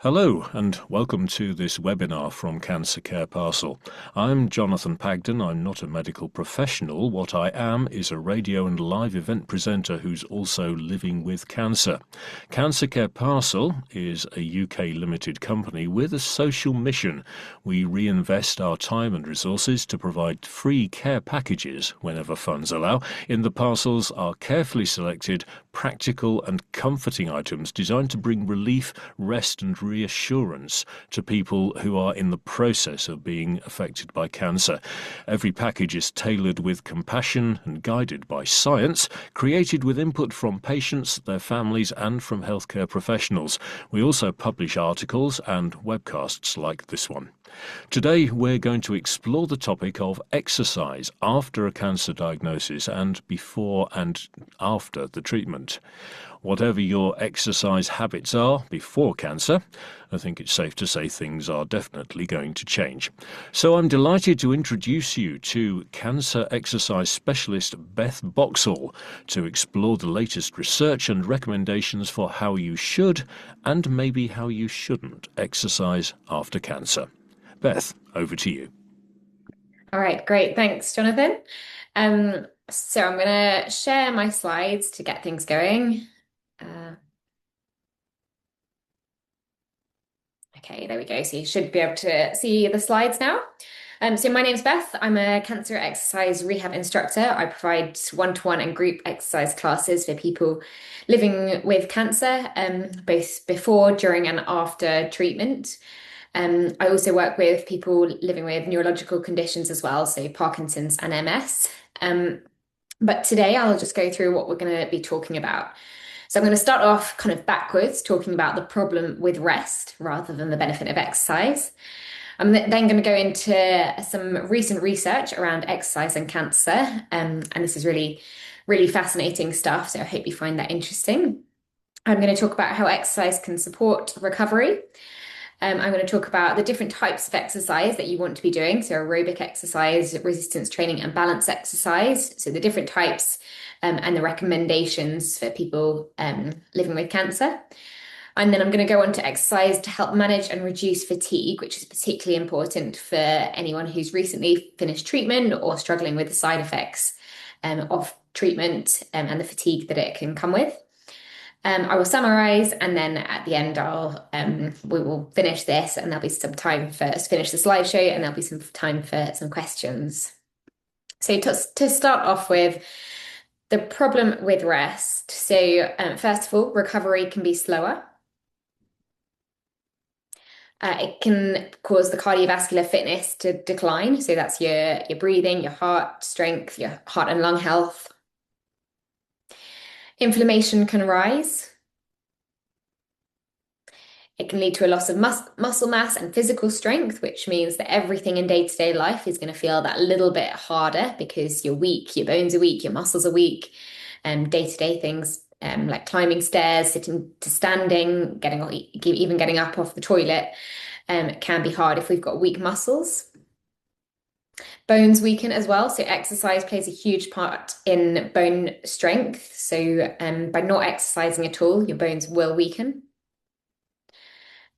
Hello and welcome to this webinar from Cancer Care Parcel. I'm Jonathan Pagden. I'm not a medical professional. What I am is a radio and live event presenter who's also living with cancer. Cancer Care Parcel is a UK limited company with a social mission. We reinvest our time and resources to provide free care packages whenever funds allow. In the parcels are carefully selected, practical and comforting items designed to bring relief, rest and reassurance to people who are in the process of being affected by cancer. Every package is tailored with compassion and guided by science, created with input from patients, their families and from healthcare professionals. We also publish articles and webcasts like this one. Today we're going to explore the topic of exercise after a cancer diagnosis and before and after the treatment. Whatever your exercise habits are before cancer, I think it's safe to say things are definitely going to change. So I'm delighted to introduce you to cancer exercise specialist Beth Boxall to explore the latest research and recommendations for how you should and maybe how you shouldn't exercise after cancer. Beth, over to you. All right, great. Thanks, Jonathan. So I'm going to share my slides to get things going. Okay, there we go. So you should be able to see the slides now. So my name's Beth. I'm a cancer exercise rehab instructor. I provide one-to-one and group exercise classes for people living with cancer, both before, during, and after treatment. I also work with people living with neurological conditions as well, so Parkinson's and MS. But today I'll just go through what we're going to be talking about. So I'm going to start off kind of backwards, talking about the problem with rest rather than the benefit of exercise. I'm then going to go into some recent research around exercise and cancer. And this is really, really fascinating stuff. So I hope you find that interesting. I'm going to talk about how exercise can support recovery. I'm going to talk about the different types of exercise that you want to be doing. So aerobic exercise, resistance training, and balance exercise. So the different types and the recommendations for people living with cancer. And then I'm going to go on to exercise to help manage and reduce fatigue, which is particularly important for anyone who's recently finished treatment or struggling with the side effects of treatment and the fatigue that it can come with. I will summarize, and then at the end, we will finish this, and there'll be some time for us to finish the slideshow, and there'll be some time for some questions. So to start off with, the problem with rest. So first of all, recovery can be slower. It can cause the cardiovascular fitness to decline. So that's your breathing, your heart strength, your heart and lung health. Inflammation can rise. It can lead to a loss of muscle mass and physical strength, which means that everything in day-to-day life is going to feel that little bit harder because you're weak, your bones are weak, your muscles are weak, and day-to-day things like climbing stairs, sitting to standing, even getting up off the toilet can be hard if we've got weak muscles. Bones weaken as well, so exercise plays a huge part in bone strength. So by not exercising at all, your bones will weaken.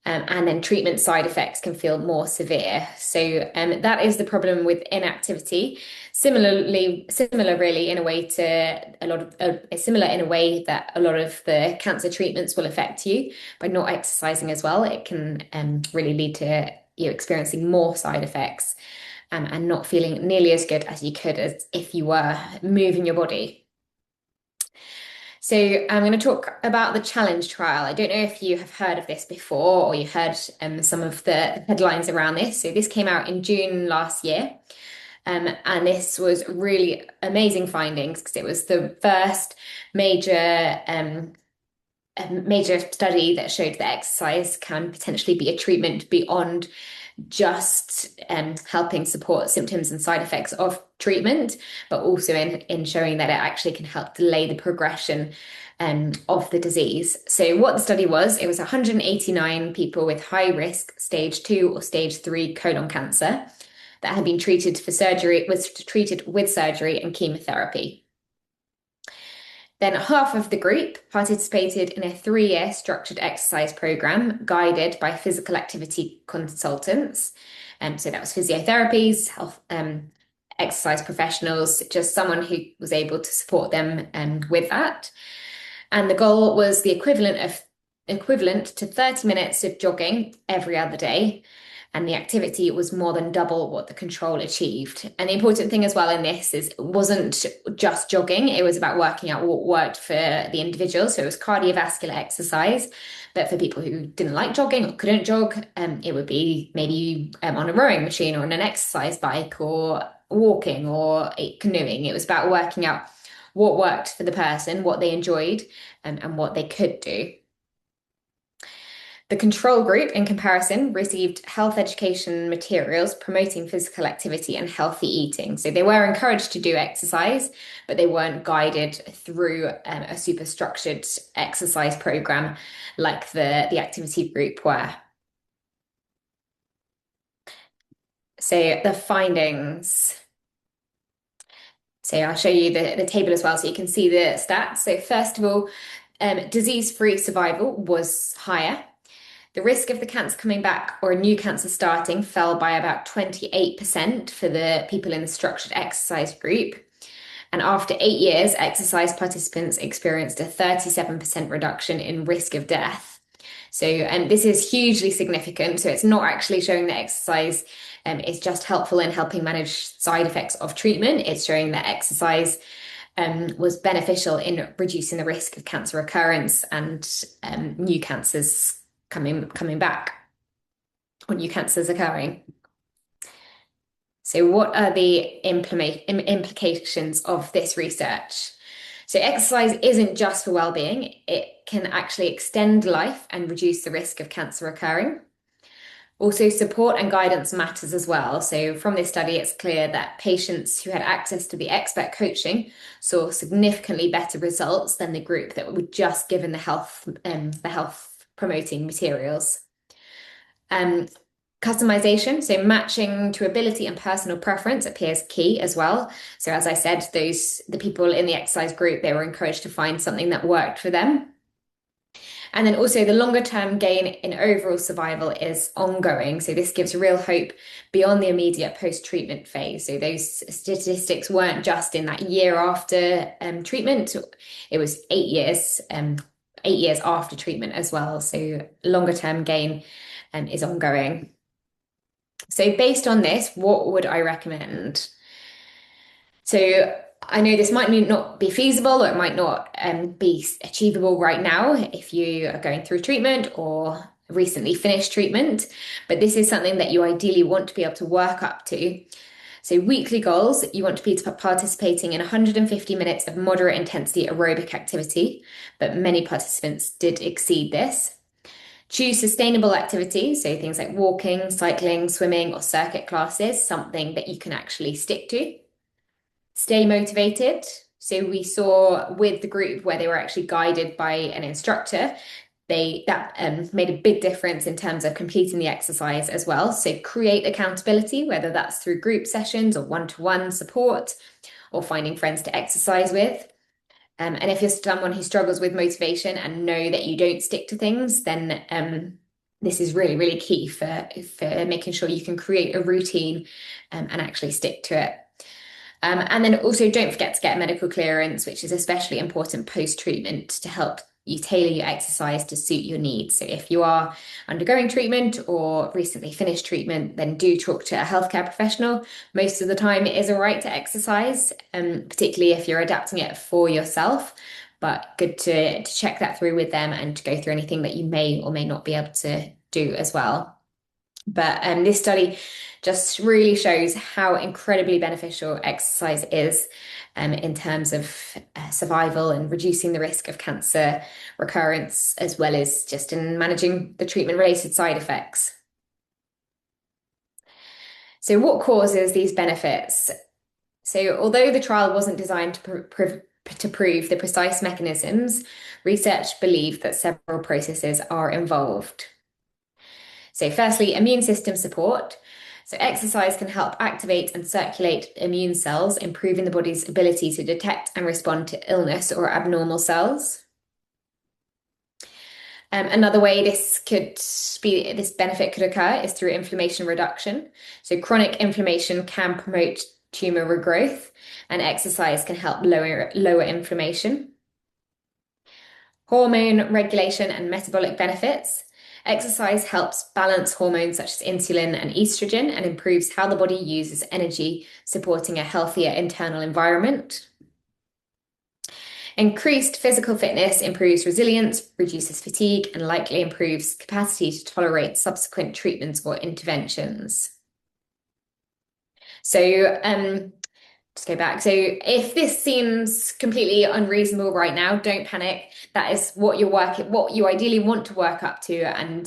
And then treatment side effects can feel more severe. So that is the problem with inactivity. Similar really in a way to similar in a way that a lot of the cancer treatments will affect you by not exercising as well. It can really lead to you experiencing more side effects and not feeling nearly as good as you could as if you were moving your body. So I'm going to talk about the challenge trial. I don't know if you have heard of this before or you heard some of the headlines around this. So this came out in June last year. And this was really amazing findings because it was the first major study that showed that exercise can potentially be a treatment beyond just helping support symptoms and side effects of treatment, but also in showing that it actually can help delay the progression of the disease. So what the study was, it was 189 people with high risk stage 2 or stage 3 colon cancer that had been treated with surgery and chemotherapy. Then half of the group participated in a 3-year structured exercise program guided by physical activity consultants. So that was physiotherapies, health, exercise professionals, just someone who was able to support them with that. And the goal was the equivalent to 30 minutes of jogging every other day. And the activity was more than double what the control achieved. And the important thing as well in this is it wasn't just jogging, it was about working out what worked for the individual. So it was cardiovascular exercise. But for people who didn't like jogging or couldn't jog, it would be maybe on a rowing machine or on an exercise bike or walking or canoeing. It was about working out what worked for the person, what they enjoyed, and what they could do. The control group, in comparison, received health education materials promoting physical activity and healthy eating. So they were encouraged to do exercise, but they weren't guided through a super structured exercise program like the activity group were. So the findings. So I'll show you the table as well so you can see the stats. So first of all, disease-free survival was higher. The risk of the cancer coming back or a new cancer starting fell by about 28% for the people in the structured exercise group. And after 8 years, exercise participants experienced a 37% reduction in risk of death. So, and this is hugely significant. So it's not actually showing that exercise is just helpful in helping manage side effects of treatment. It's showing that exercise was beneficial in reducing the risk of cancer recurrence and new cancers coming back or new cancers occurring. So what are the implications of this research? So exercise isn't just for well-being, it can actually extend life and reduce the risk of cancer occurring. Also, support and guidance matters as well. So from this study, it's clear that patients who had access to the expert coaching saw significantly better results than the group that were just given the health promoting materials. Customization, so matching to ability and personal preference appears key as well. So as I said, the people in the exercise group, they were encouraged to find something that worked for them. And then also the longer term gain in overall survival is ongoing. So this gives real hope beyond the immediate post-treatment phase. So those statistics weren't just in that year after treatment. It was 8 years, 8 years after treatment as well. So longer term gain is ongoing. So based on this, what would I recommend? So I know this might not be feasible or it might not be achievable right now if you are going through treatment or recently finished treatment, but this is something that you ideally want to be able to work up to. So weekly goals, you want to be participating in 150 minutes of moderate intensity aerobic activity, but many participants did exceed this. Choose sustainable activities, so things like walking, cycling, swimming, or circuit classes, something that you can actually stick to. Stay motivated. So we saw with the group where they were actually guided by an instructor, that made a big difference in terms of completing the exercise as well. So create accountability, whether that's through group sessions or one-to-one support or finding friends to exercise with. And if you're someone who struggles with motivation and know that you don't stick to things, then this is really, really key for making sure you can create a routine and actually stick to it. And then also don't forget to get medical clearance, which is especially important post-treatment to help you tailor your exercise to suit your needs. So if you are undergoing treatment or recently finished treatment, then do talk to a healthcare professional. Most of the time it is all right to exercise, particularly if you're adapting it for yourself, but good to check that through with them and to go through anything that you may or may not be able to do as well. But this study just really shows how incredibly beneficial exercise is in terms of survival and reducing the risk of cancer recurrence, as well as just in managing the treatment-related side effects. So what causes these benefits? So although the trial wasn't designed to prove the precise mechanisms, research believed that several processes are involved. So firstly, immune system support. So exercise can help activate and circulate immune cells, improving the body's ability to detect and respond to illness or abnormal cells. Another way this benefit could occur is through inflammation reduction. So chronic inflammation can promote tumor regrowth, and exercise can help lower inflammation. Hormone regulation and metabolic benefits. Exercise helps balance hormones such as insulin and estrogen and improves how the body uses energy, supporting a healthier internal environment. Increased physical fitness improves resilience, reduces fatigue, and likely improves capacity to tolerate subsequent treatments or interventions. So, just go back. So if this seems completely unreasonable right now, don't panic. That is what what you ideally want to work up to. And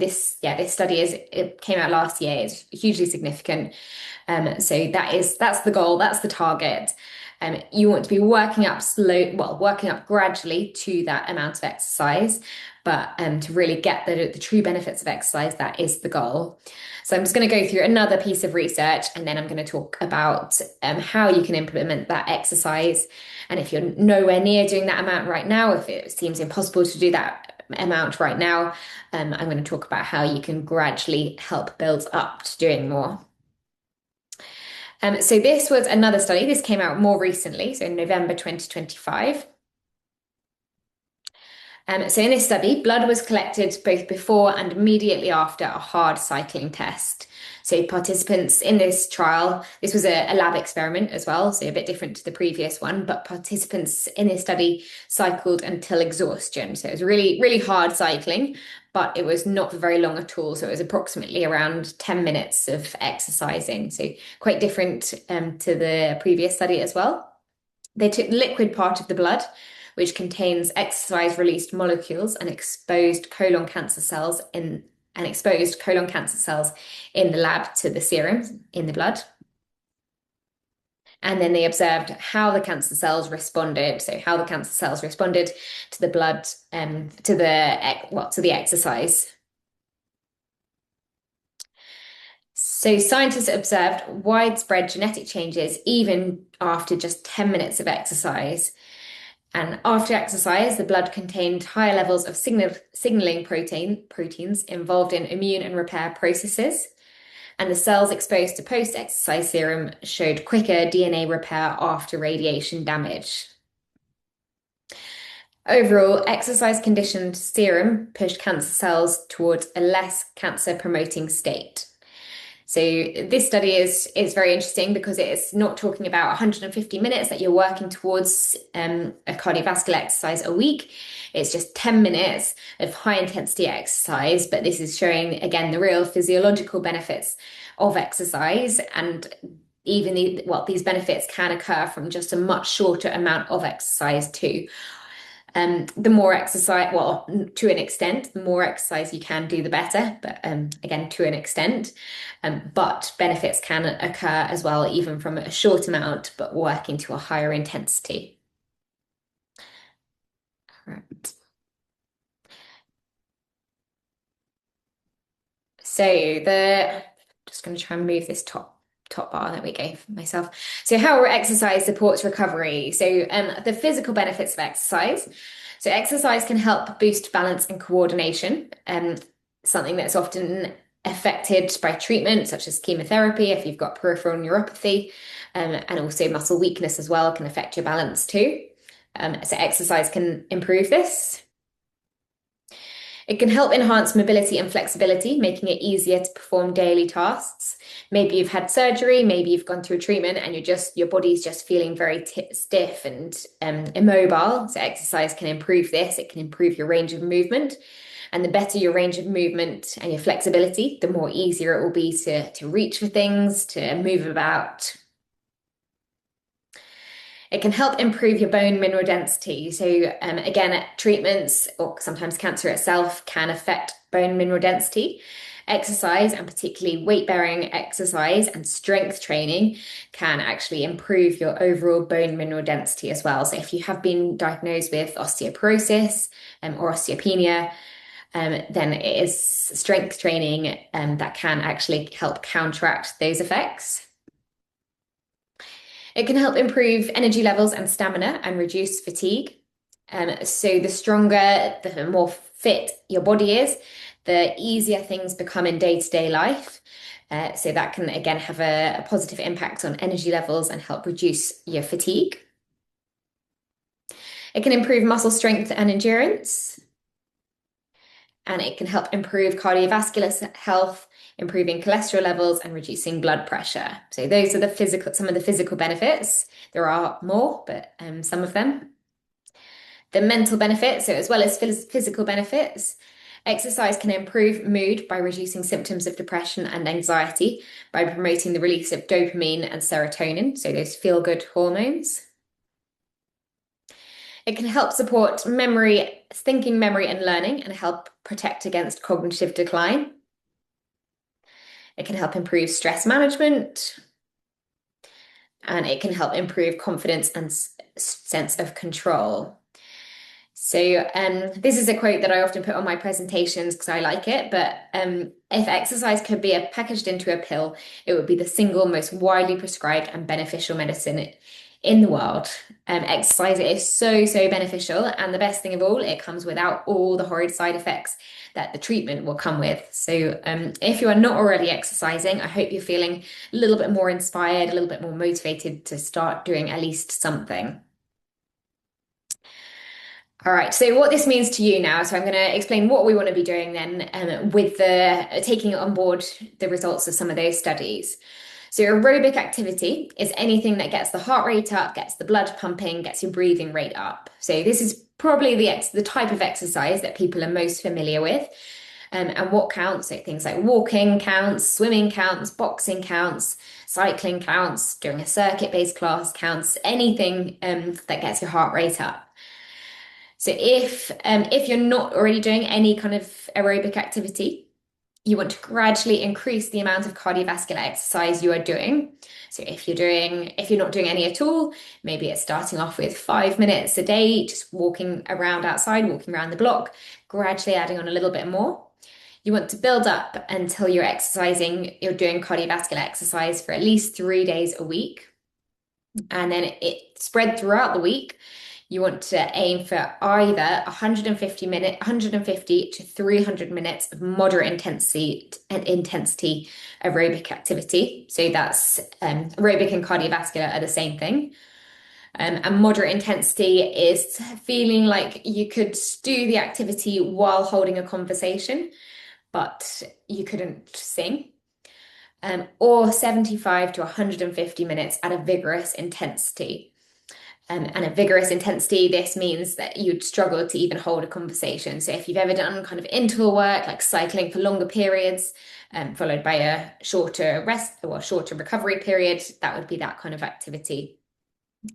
this study it came out last year. It's hugely significant. So that's the goal, that's the target. You want to be working up gradually to that amount of exercise, but to really get the true benefits of exercise, that is the goal. So I'm just going to go through another piece of research, and then I'm going to talk about how you can implement that exercise. And if you're nowhere near doing that amount right now, if it seems impossible to do that amount right now, I'm going to talk about how you can gradually help build up to doing more. So this was another study. This came out more recently, so in November 2025. So in this study, blood was collected both before and immediately after a hard cycling test. So participants in this trial, this was a lab experiment as well, so a bit different to the previous one, but participants in this study cycled until exhaustion. So it was really, really hard cycling, but it was not for very long at all. So it was approximately around 10 minutes of exercising. So quite different to the previous study as well. They took the liquid part of the blood, which contains exercise-released molecules and exposed colon cancer cells in the lab to the serum in the blood. And then they observed how the cancer cells responded. So how the cancer cells responded to the blood, to the exercise. So scientists observed widespread genetic changes even after just 10 minutes of exercise. And after exercise, the blood contained higher levels of signaling proteins involved in immune and repair processes. And the cells exposed to post-exercise serum showed quicker DNA repair after radiation damage. Overall, exercise-conditioned serum pushed cancer cells towards a less cancer-promoting state. So this study is very interesting because it's not talking about 150 minutes that you're working towards a cardiovascular exercise a week. It's just 10 minutes of high intensity exercise, but this is showing again the real physiological benefits of exercise, and even these benefits can occur from just a much shorter amount of exercise too. The more exercise, to an extent, the more exercise you can do, the better. But again, to an extent, but benefits can occur as well, even from a short amount, but working to a higher intensity. Right. So just going to try and move this top bar that we gave myself. So how exercise supports recovery. So the physical benefits of exercise. So exercise can help boost balance and coordination, something that's often affected by treatment such as chemotherapy if you've got peripheral neuropathy, and also muscle weakness as well can affect your balance too. So exercise can improve this. It can help enhance mobility and flexibility, making it easier to perform daily tasks. Maybe you've had surgery, maybe you've gone through treatment and your body's just feeling very stiff and immobile. So exercise can improve this. It can improve your range of movement. And the better your range of movement and your flexibility, the more easier it will be to reach for things, to move about. It can help improve your bone mineral density. So again, treatments or sometimes cancer itself can affect bone mineral density. Exercise, and particularly weight-bearing exercise and strength training, can actually improve your overall bone mineral density as well. So if you have been diagnosed with osteoporosis or osteopenia, then it is strength training that can actually help counteract those effects. It can help improve energy levels and stamina and reduce fatigue. So the stronger, the more fit your body is, the easier things become in day-to-day life. So that can again have a positive impact on energy levels and help reduce your fatigue. It can improve muscle strength and endurance. And it can help improve cardiovascular health, improving cholesterol levels and reducing blood pressure. So those are some of the physical benefits. There are more, but some of them. The mental benefits, so as well as physical benefits, exercise can improve mood by reducing symptoms of depression and anxiety by promoting the release of dopamine and serotonin, so those feel-good hormones. It can help support memory, thinking, memory, and learning, and help protect against cognitive decline. It can help improve stress management, and it can help improve confidence and sense of control. So this is a quote that I often put on my presentations because I like it, but if exercise could be packaged into a pill, it would be the single most widely prescribed and beneficial medicine in the world. Exercise is so, so beneficial, and the best thing of all, it comes without all the horrid side effects that the treatment will come with. So if you are not already exercising, I hope you're feeling a little bit more inspired, a little bit more motivated to start doing at least something. All right, so what this means to you now, so I'm going to explain what we want to be doing then with taking on board the results of some of those studies. So aerobic activity is anything that gets the heart rate up, gets the blood pumping, gets your breathing rate up. So this is probably the type of exercise that people are most familiar with. And what counts, so things like walking counts, swimming counts, boxing counts, cycling counts, doing a circuit-based class counts, anything that gets your heart rate up. So if you're not already doing any kind of aerobic activity, you want to gradually increase the amount of cardiovascular exercise you are doing. So if you're not doing any at all, maybe it's starting off with 5 minutes a day, just walking around outside, walking around the block, gradually adding on a little bit more. You want to build up until you're doing cardiovascular exercise for at least 3 days a week. And then it spread throughout the week. You want to aim for either 150 to 300 minutes of moderate intensity aerobic activity. So that's aerobic and cardiovascular are the same thing. And moderate intensity is feeling like you could do the activity while holding a conversation, but you couldn't sing. Or 75 to 150 minutes at a vigorous intensity. And a vigorous intensity, this means that you'd struggle to even hold a conversation. So if you've ever done kind of interval work, like cycling for longer periods, followed by a shorter rest or shorter recovery period, that would be that kind of activity.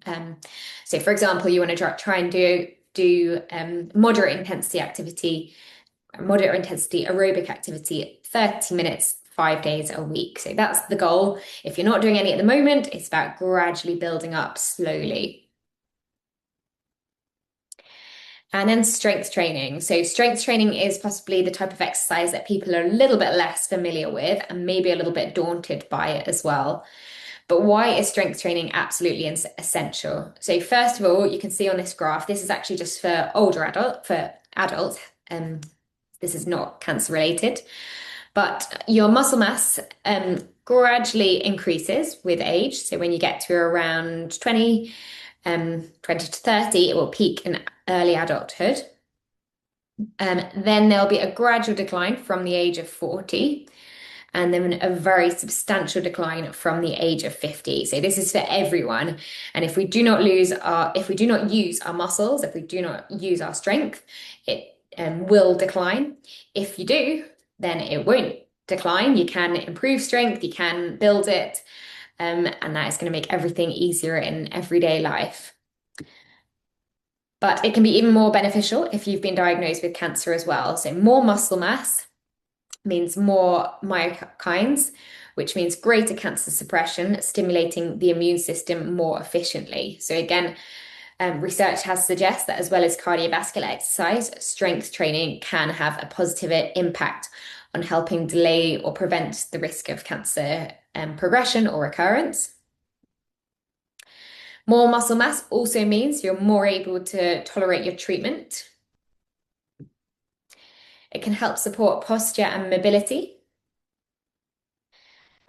So for example, you want to try and do moderate intensity aerobic activity, 30 minutes, 5 days a week. So that's the goal. If you're not doing any at the moment, it's about gradually building up slowly. And then strength training. So strength training is possibly the type of exercise that people are a little bit less familiar with and maybe a little bit daunted by it as well. But why is strength training absolutely essential? So first of all, you can see on this graph, this is actually just for adults. This is not cancer related, but your muscle mass gradually increases with age. So when you get to around 20 to 30, it will peak in early adulthood. Then there'll be a gradual decline from the age of 40, and then a very substantial decline from the age of 50. So this is for everyone. And if we do not use our muscles, if we do not use our strength, it will decline. If you do, then it won't decline. You can improve strength, you can build it. And that is going to make everything easier in everyday life. But it can be even more beneficial if you've been diagnosed with cancer as well. So more muscle mass means more myokines, which means greater cancer suppression, stimulating the immune system more efficiently. So again, Research has suggested that as well as cardiovascular exercise, strength training can have a positive impact on helping delay or prevent the risk of cancer progression or recurrence. More muscle mass also means you're more able to tolerate your treatment. It can help support posture and mobility.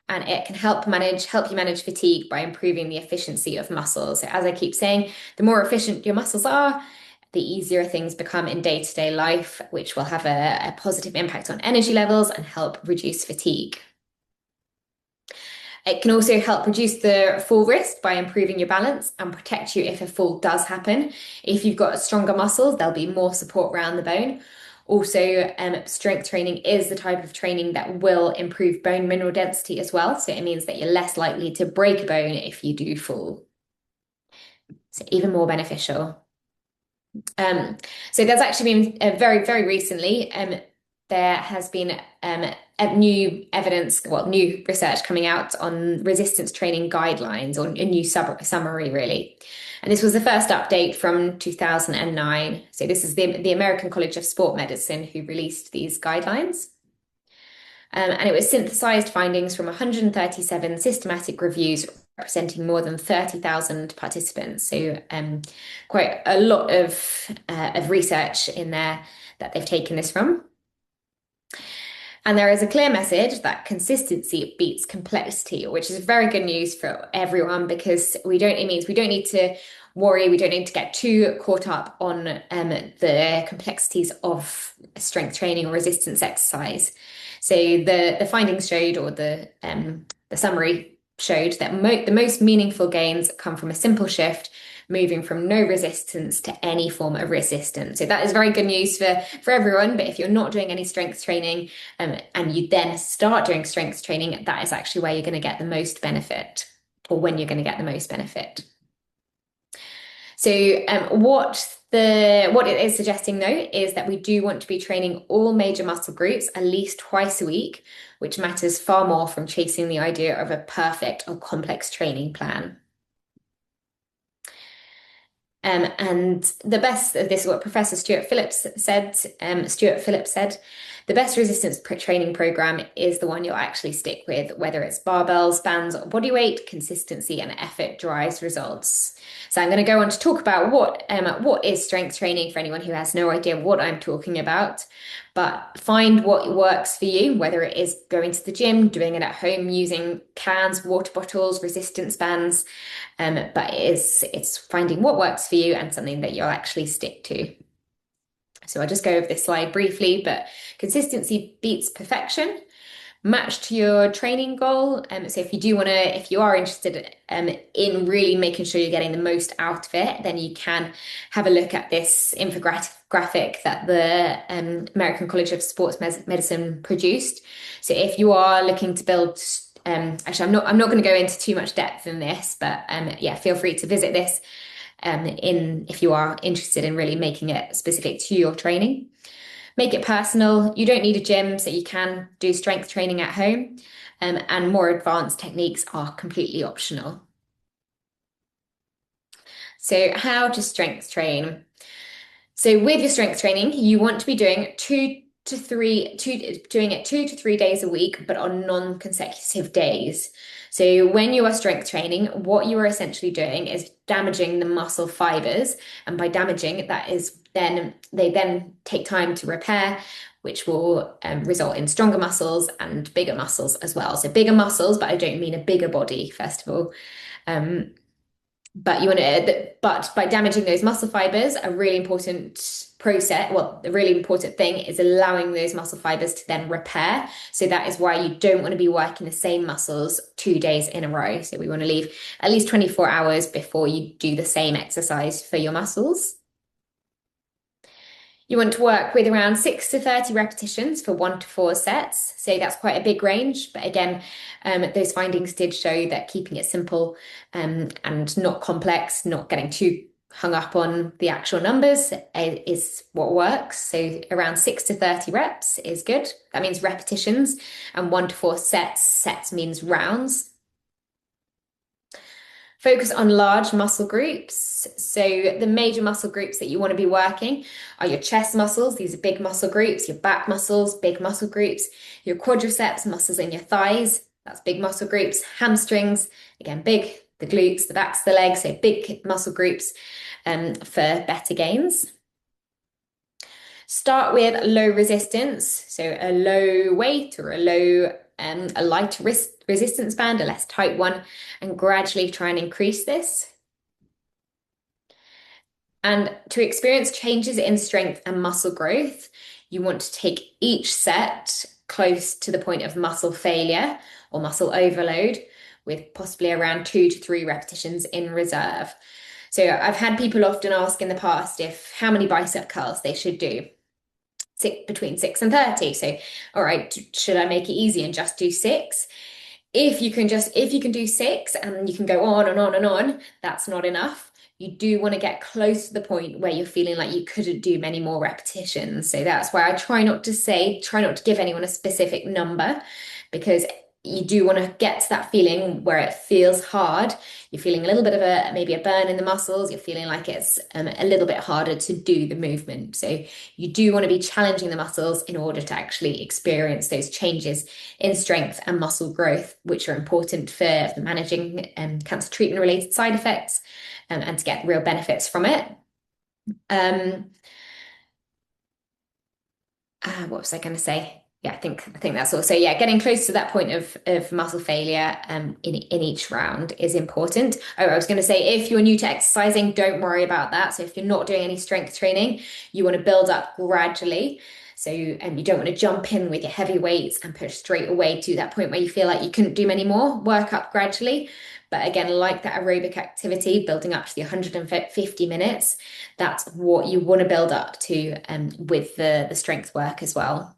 And it can help you manage fatigue by improving the efficiency of muscles. So as I keep saying, the more efficient your muscles are, the easier things become in day-to-day life, which will have a positive impact on energy levels and help reduce fatigue. It can also help reduce the fall risk by improving your balance and protect you if a fall does happen. If you've got stronger muscles, there'll be more support around the bone. Also, strength training is the type of training that will improve bone mineral density as well. So it means that you're less likely to break a bone if you do fall. So even more beneficial. So there's actually been very, very recently, there has been a new evidence, well, new research coming out on resistance training guidelines, or a new summary, really. And this was the first update from 2009. So this is the American College of Sport Medicine who released these guidelines. And it was synthesized findings from 137 systematic reviews representing more than 30,000 participants. So quite a lot of research in there that they've taken this from. And there is a clear message that consistency beats complexity, which is very good news for everyone, because it means we don't need to worry, we don't need to get too caught up on the complexities of strength training or resistance exercise. So the findings showed, or the summary showed, that the most meaningful gains come from a simple shift, moving from no resistance to any form of resistance. So that is very good news for everyone. But if you're not doing any strength training and you then start doing strength training, that is actually where you're going to get the most benefit, or when you're going to get the most benefit. So what it is suggesting, though, is that we do want to be training all major muscle groups at least twice a week, which matters far more from chasing the idea of a perfect or complex training plan. And this is what Professor Stuart Phillips said. The best resistance training program is the one you'll actually stick with, whether it's barbells, bands, or body weight. Consistency and effort drives results. So I'm going to go on to talk about what is strength training for anyone who has no idea what I'm talking about. But find what works for you, whether it is going to the gym, doing it at home using cans, water bottles, resistance bands. But it's finding what works for you and something that you'll actually stick to. So I'll just go over this slide briefly, but consistency beats perfection. Match to your training goal. So if you are interested in really making sure you're getting the most out of it, then you can have a look at this infographic that the American College of Sports Medicine produced. So if you are looking to build, actually, I'm not going to go into too much depth in this, but yeah, feel free to visit this if you are interested in really making it specific to your training. Make it personal. You don't need a gym, so you can do strength training at home, and more advanced techniques are completely optional. So how to strength train? So with your strength training, you want to be doing doing it 2 to 3 days a week, but on non-consecutive days. So when you are strength training, what you are essentially doing is damaging the muscle fibers. And by damaging, that is they then take time to repair, which will result in stronger muscles and bigger muscles as well. So bigger muscles, but I don't mean a bigger body, first of all. But by damaging those muscle fibers, a really important thing is allowing those muscle fibers to then repair. So that is why you don't want to be working the same muscles 2 days in a row. So we want to leave at least 24 hours before you do the same exercise for your muscles. You want to work with around 6 to 30 repetitions for 1 to 4 sets. So that's quite a big range. But again, those findings did show that keeping it simple and not complex, not getting too hung up on the actual numbers is what works. So around 6 to 30 reps is good. That means repetitions, and 1 to 4 sets. Sets means rounds. Focus on large muscle groups. So the major muscle groups that you want to be working are your chest muscles. These are big muscle groups. Your back muscles, big muscle groups. Your quadriceps, muscles in your thighs. That's big muscle groups. Hamstrings, again, big. The glutes, the backs of the legs. So big muscle groups for better gains. Start with low resistance. So a low weight or a light resistance band, a less tight one, and gradually try and increase this. And to experience changes in strength and muscle growth, you want to take each set close to the point of muscle failure or muscle overload, with possibly around 2 to 3 repetitions in reserve. So I've had people often ask in the past if how many bicep curls they should do. Between 6 and 30. So, all right, should I make it easy and just do 6? If you can do 6 and you can go on and on and on, that's not enough. You do want to get close to the point where you're feeling like you couldn't do many more repetitions. So that's why I try not to give anyone a specific number, because you do want to get to that feeling where it feels hard. You're feeling a little bit of maybe a burn in the muscles. You're feeling like it's a little bit harder to do the movement. So you do want to be challenging the muscles in order to actually experience those changes in strength and muscle growth, which are important for managing cancer treatment related side effects and to get real benefits from it. What was I going to say? Yeah, I think that's all. So yeah, getting close to that point of muscle failure in each round is important. Oh, I was going to say, if you're new to exercising, don't worry about that. So if you're not doing any strength training, you want to build up gradually. So you don't want to jump in with your heavy weights and push straight away to that point where you feel like you couldn't do many more. Work up gradually. But again, like that aerobic activity, building up to the 150 minutes, that's what you want to build up to with the strength work as well.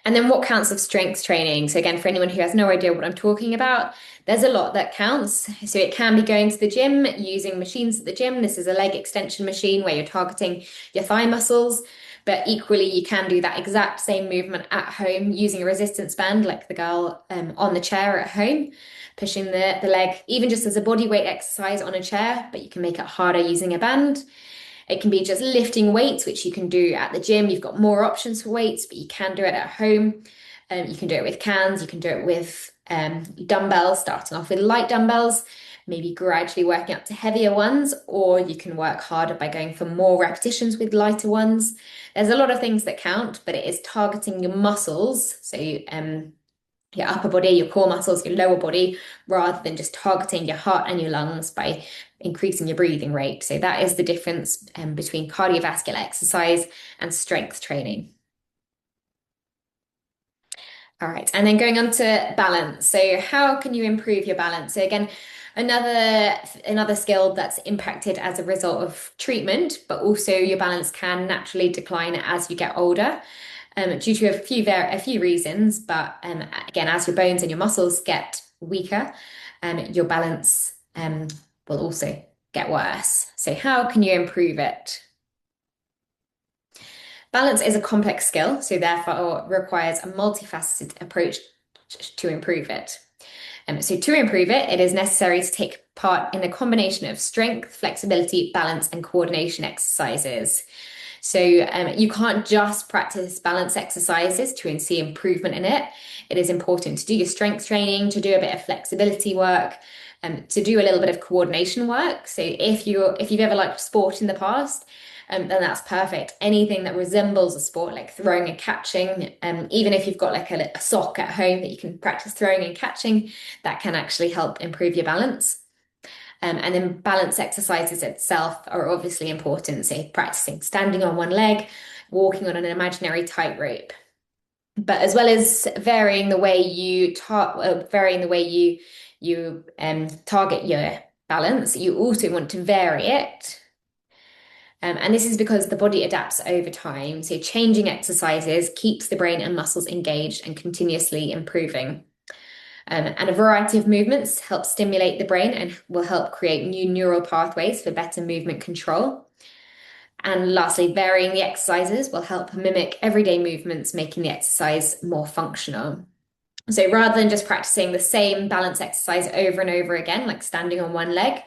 And then what counts of strength training? So again, for anyone who has no idea what I'm talking about, there's a lot that counts. So it can be going to the gym, using machines at the gym. This is a leg extension machine where you're targeting your thigh muscles. But equally, you can do that exact same movement at home using a resistance band, like the girl on the chair at home, pushing the leg, even just as a body weight exercise on a chair, but you can make it harder using a band. It can be just lifting weights, which you can do at the gym. You've got more options for weights, but you can do it at home. You can do it with cans. You can do it with dumbbells, starting off with light dumbbells, maybe gradually working up to heavier ones, or you can work harder by going for more repetitions with lighter ones. There's a lot of things that count, but it is targeting your muscles. So your upper body, your core muscles, your lower body, rather than just targeting your heart and your lungs by increasing your breathing rate. So that is the difference between cardiovascular exercise and strength training. All right, and then going on to balance. So how can you improve your balance? So again, another skill that's impacted as a result of treatment, but also your balance can naturally decline as you get older. Due to a few reasons, but again, as your bones and your muscles get weaker, your balance will also get worse. So how can you improve it? Balance is a complex skill, so therefore requires a multifaceted approach to improve it. So to improve it, it is necessary to take part in a combination of strength, flexibility, balance, and coordination exercises. So you can't just practice balance exercises to see improvement in it. It is important to do your strength training, to do a bit of flexibility work, to do a little bit of coordination work. So if you've ever liked sport in the past, then that's perfect. Anything that resembles a sport, like throwing and catching, even if you've got like a sock at home that you can practice throwing and catching, that can actually help improve your balance. And then balance exercises itself are obviously important. So practicing standing on one leg, walking on an imaginary tightrope. But as well as varying the way you target your balance, you also want to vary it. And this is because the body adapts over time. So changing exercises keeps the brain and muscles engaged and continuously improving. And a variety of movements help stimulate the brain and will help create new neural pathways for better movement control. And lastly, varying the exercises will help mimic everyday movements, making the exercise more functional. So rather than just practicing the same balance exercise over and over again, like standing on one leg,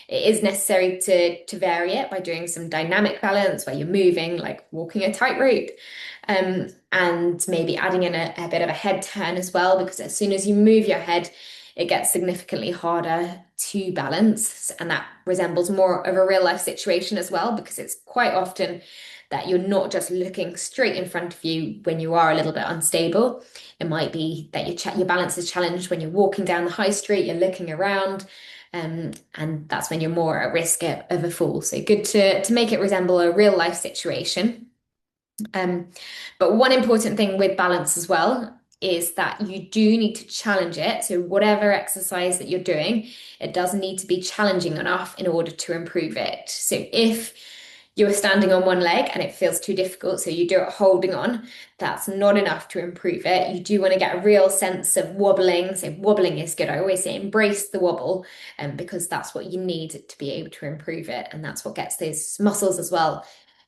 it is necessary to vary it by doing some dynamic balance where you're moving, like walking a tightrope, and maybe adding in a bit of a head turn as well, because as soon as you move your head, it gets significantly harder to balance. And that resembles more of a real life situation as well, because it's quite often that you're not just looking straight in front of you when you are a little bit unstable. It might be that your balance is challenged when you're walking down the high street, you're looking around, and that's when you're more at risk of a fall. So good to make it resemble a real life situation. Um, but one important thing with balance as well is that you do need to challenge it. So whatever exercise that you're doing, it does need to be challenging enough in order to improve it. So if you're standing on one leg and it feels too difficult, so you do it holding on, that's not enough to improve it. You do want to get a real sense of wobbling. So wobbling is good. I always say embrace the wobble, because that's what you need to be able to improve it. And that's what gets those muscles as well,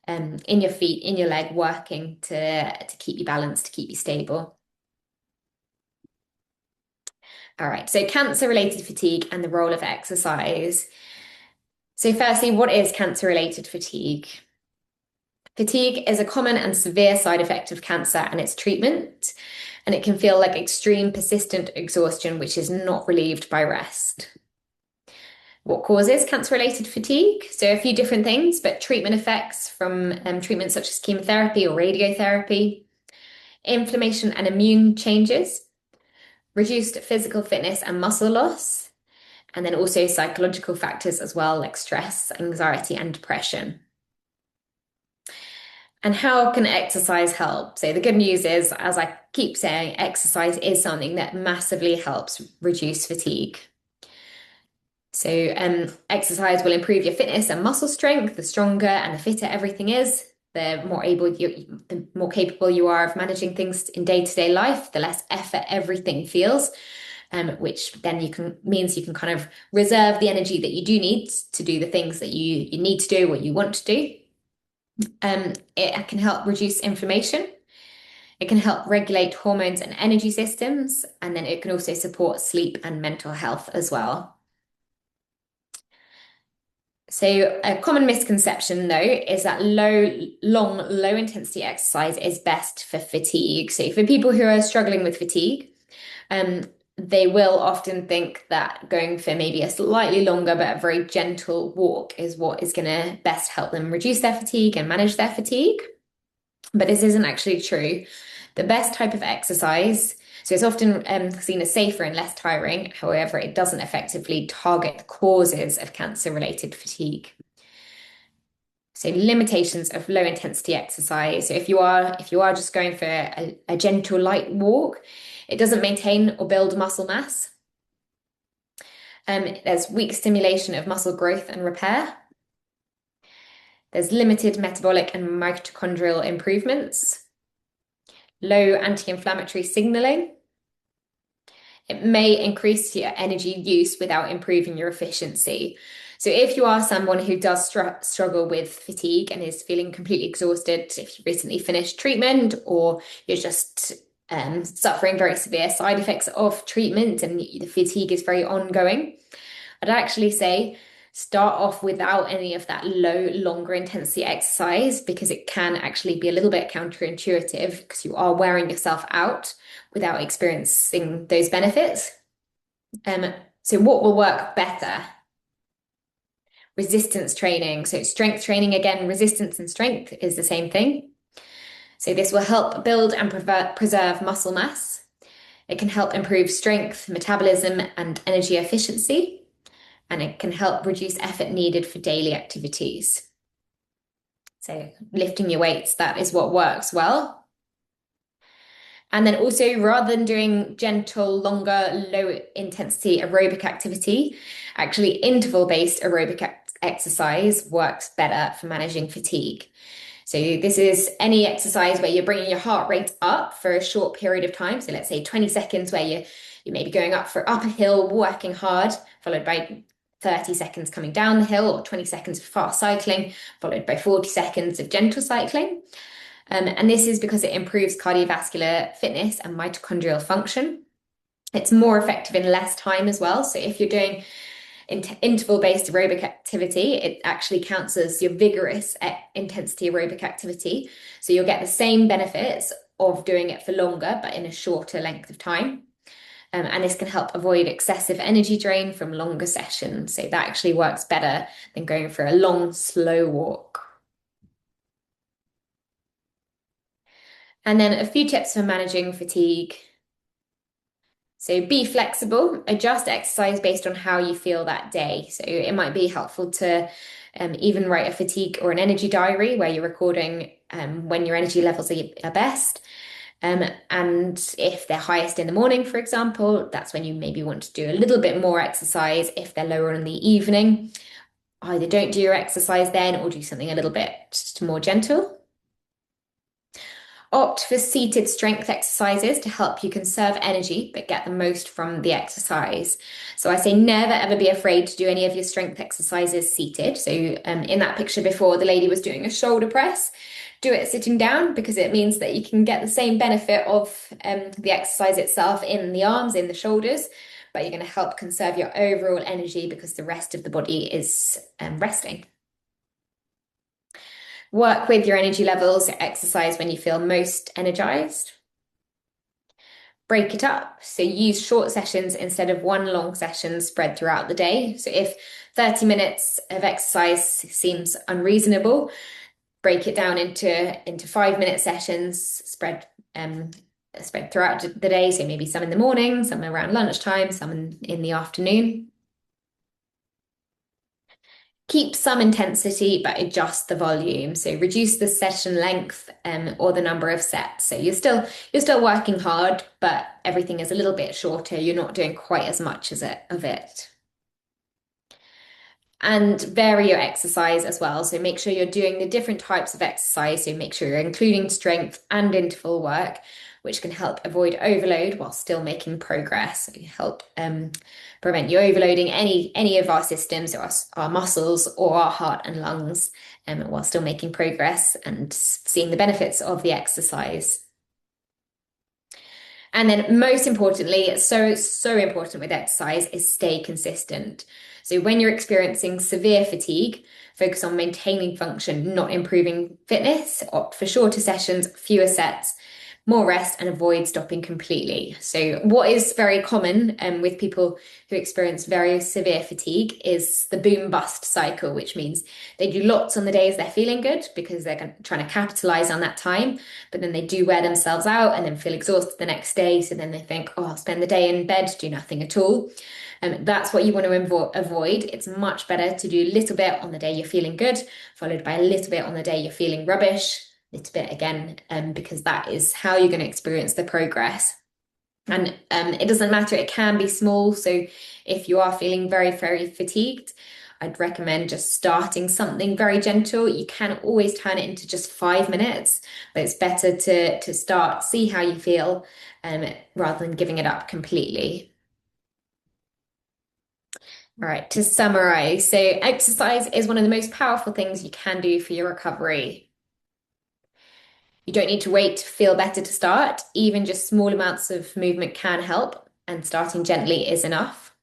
in your feet, in your leg, working to keep you balanced, to keep you stable. All right, so cancer-related fatigue and the role of exercise. So firstly, what is cancer-related fatigue? Fatigue is a common and severe side effect of cancer and its treatment, and it can feel like extreme persistent exhaustion, which is not relieved by rest. What causes cancer-related fatigue? So a few different things, but treatment effects from treatments such as chemotherapy or radiotherapy, inflammation and immune changes, reduced physical fitness and muscle loss, and then also psychological factors as well, like stress, anxiety, and depression. And how can exercise help? So the good news is, as I keep saying, exercise is something that massively helps reduce fatigue. So exercise will improve your fitness and muscle strength. The stronger and the fitter everything is, the more capable you are of managing things in day-to-day life, the less effort everything feels, which then means you can kind of reserve the energy that you do need to do the things that you need to do, what you want to do. It can help reduce inflammation. It can help regulate hormones and energy systems, and then it can also support sleep and mental health as well. So a common misconception, though, is that low intensity exercise is best for fatigue. So for people who are struggling with fatigue, they will often think that going for maybe a slightly longer but a very gentle walk is what is going to best help them reduce their fatigue and manage their fatigue. But this isn't actually true. The best type of exercise, so it's often seen as safer and less tiring. However, it doesn't effectively target the causes of cancer-related fatigue. So limitations of low intensity exercise. So if you are just going for a gentle light walk, it doesn't maintain or build muscle mass. There's weak stimulation of muscle growth and repair. There's limited metabolic and mitochondrial improvements. Low anti-inflammatory signaling. It may increase your energy use without improving your efficiency. So if you are someone who does struggle with fatigue and is feeling completely exhausted, if you recently finished treatment or you're just suffering very severe side effects of treatment and the fatigue is very ongoing, I'd actually say start off without any of that longer intensity exercise, because it can actually be a little bit counterintuitive because you are wearing yourself out without experiencing those benefits. So what will work better? Resistance training. So strength training, again, resistance and strength is the same thing. So this will help build and preserve muscle mass. It can help improve strength, metabolism, and energy efficiency. And it can help reduce effort needed for daily activities. So lifting your weights, that is what works well. And then also, rather than doing gentle, longer, low intensity aerobic activity, actually interval-based aerobic exercise works better for managing fatigue. So this is any exercise where you're bringing your heart rate up for a short period of time. So let's say 20 seconds where you may be going up a hill, working hard, followed by 30 seconds coming down the hill, or 20 seconds of fast cycling, followed by 40 seconds of gentle cycling. And this is because it improves cardiovascular fitness and mitochondrial function. It's more effective in less time as well. So if you're doing interval-based aerobic activity, it actually counts as your vigorous intensity aerobic activity. So you'll get the same benefits of doing it for longer, but in a shorter length of time. And this can help avoid excessive energy drain from longer sessions. So that actually works better than going for a long, slow walk. And then a few tips for managing fatigue. So be flexible, adjust exercise based on how you feel that day. So it might be helpful to even write a fatigue or an energy diary where you're recording when your energy levels are best. And if they're highest in the morning, for example, that's when you maybe want to do a little bit more exercise. If they're lower in the evening, either don't do your exercise then or do something a little bit more gentle. Opt for seated strength exercises to help you conserve energy but get the most from the exercise. So I say never ever be afraid to do any of your strength exercises seated. So in that picture before, the lady was doing a shoulder press. Do it sitting down because it means that you can get the same benefit of the exercise itself in the arms, in the shoulders, but you're going to help conserve your overall energy because the rest of the body is resting. Work with your energy levels, exercise when you feel most energized. Break it up. So use short sessions instead of one long session spread throughout the day. So if 30 minutes of exercise seems unreasonable, break it down into 5-minute sessions, spread throughout the day. So maybe some in the morning, some around lunchtime, some in the afternoon. Keep some intensity, but adjust the volume. So reduce the session length or the number of sets. So you're still working hard, but everything is a little bit shorter. You're not doing quite as much of it. And vary your exercise as well. So make sure you're doing the different types of exercise. So make sure you're including strength and interval work, which can help avoid overload while still making progress. So help prevent you overloading any of our systems, or our muscles, or our heart and lungs, while still making progress and seeing the benefits of the exercise. And then most importantly, so important with exercise is stay consistent. So when you're experiencing severe fatigue, focus on maintaining function, not improving fitness. Opt for shorter sessions, fewer sets, more rest, and avoid stopping completely. So what is very common with people who experience very severe fatigue is the boom bust cycle, which means they do lots on the days they're feeling good because they're trying to capitalize on that time, but then they do wear themselves out and then feel exhausted the next day. So then they think, oh, I'll spend the day in bed, do nothing at all. That's what you want to avoid. It's much better to do a little bit on the day you're feeling good, followed by a little bit on the day you're feeling rubbish, little bit again, because that is how you're going to experience the progress. And it doesn't matter, it can be small. So if you are feeling very, very fatigued, I'd recommend just starting something very gentle. You can always turn it into just 5 minutes, but it's better to start, see how you feel, rather than giving it up completely. All right, to summarize, so exercise is one of the most powerful things you can do for your recovery. You don't need to wait to feel better to start. Even just small amounts of movement can help, and starting gently is enough.